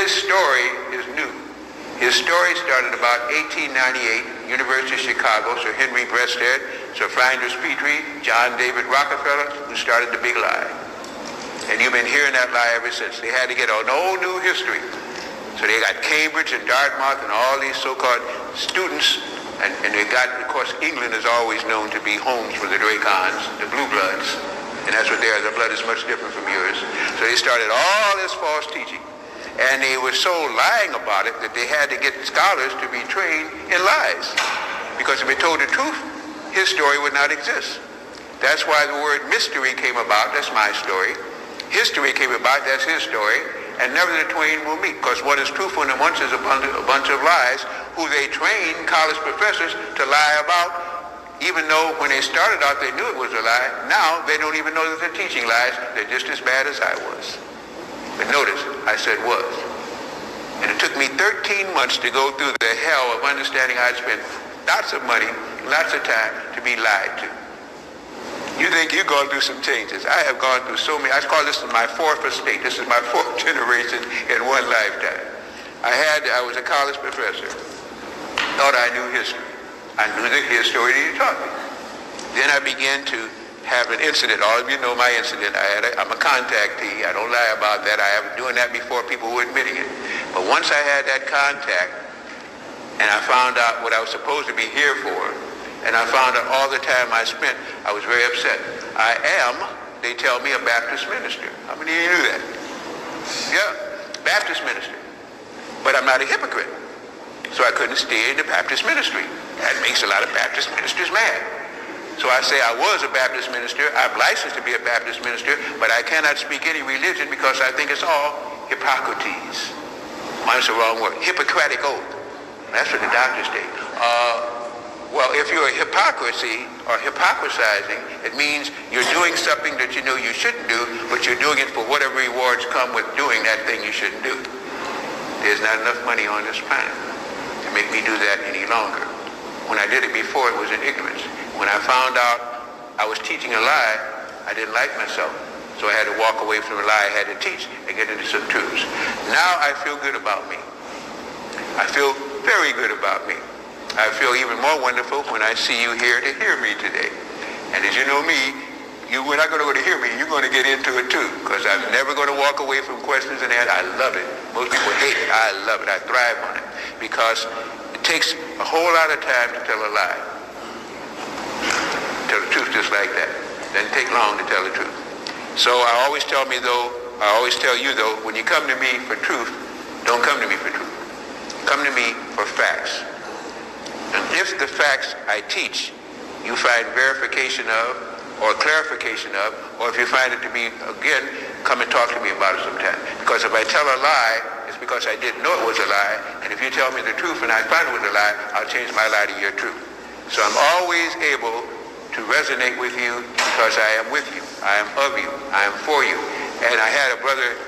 His story is new. His story started about 1898, University of Chicago, Sir Henry Breasted, Sir Flinders Petrie, John David Rockefeller, who started the big lie. And you've been hearing that lie ever since. They had to get an old new history. So they got Cambridge and Dartmouth and all these so-called students, and they got, of course, England is always known to be homes for the Dracons, the blue bloods, and that's what they are. Their blood is much different from yours. So they started all this false teaching. And they were so lying about it that they had to get scholars to be trained in lies. Because if they told the truth, his story would not exist. That's why the word mystery came about. That's my story. History came about. That's his story. And never the twain will meet. Because one is truthful and one is a bunch of lies who they train college professors to lie about. Even though when they started out they knew it was a lie, now they don't even know that they're teaching lies. They're just as bad as I was. But notice, I said was. And it took me 13 months to go through the hell of understanding I'd spent lots of money, lots of time to be lied to. You think you've gone through some changes. I have gone through so many. I call this my fourth estate. This is my fourth generation in one lifetime. I was a college professor. Thought I knew history. I knew his story that he taught me. Then I began to have an incident. All of you know my incident. I'm a contactee. I don't lie about that. I have been doing that before people were admitting it. But once I had that contact and I found out what I was supposed to be here for, and I found out all the time I spent, I was very upset. I am, they tell me, a Baptist minister. How many of you knew that? Yeah, Baptist minister. But I'm not a hypocrite. So I couldn't stay in the Baptist ministry. That makes a lot of Baptist ministers mad. So I say I was a Baptist minister. I'm licensed to be a Baptist minister, but I cannot speak any religion because I think it's all Hippocrates. That's the wrong word. Hippocratic oath. That's what the doctors say. Well, if you're a hypocrisy or hypocrisizing, it means you're doing something that you know you shouldn't do, but you're doing it for whatever rewards come with doing that thing you shouldn't do. There's not enough money on this planet to make me do that any longer. When I did it before, it was in ignorance. When I found out I was teaching a lie, I didn't like myself. So I had to walk away from the lie I had to teach and get into some truths. Now I feel good about me. I feel very good about me. I feel even more wonderful when I see you here to hear me today. And as you know me, we're not going to go to hear me, you're going to get into it too. Because I'm never going to walk away from questions and answers. I love it. Most people hate it. I love it. I thrive on it. Because it takes a whole lot of time to tell a lie. Tell the truth just like that. Doesn't take long to tell the truth. So I always tell you though, when you come to me for truth, don't come to me for truth. Come to me for facts. And if the facts I teach you find verification of or clarification of, or if you find it to be, again, come and talk to me about it sometime. Because if I tell a lie, it's because I didn't know it was a lie. And if you tell me the truth and I find it was a lie, I'll change my lie to your truth. So I'm always able to resonate with you because I am with you. I am of you. I am for you. And I had a brother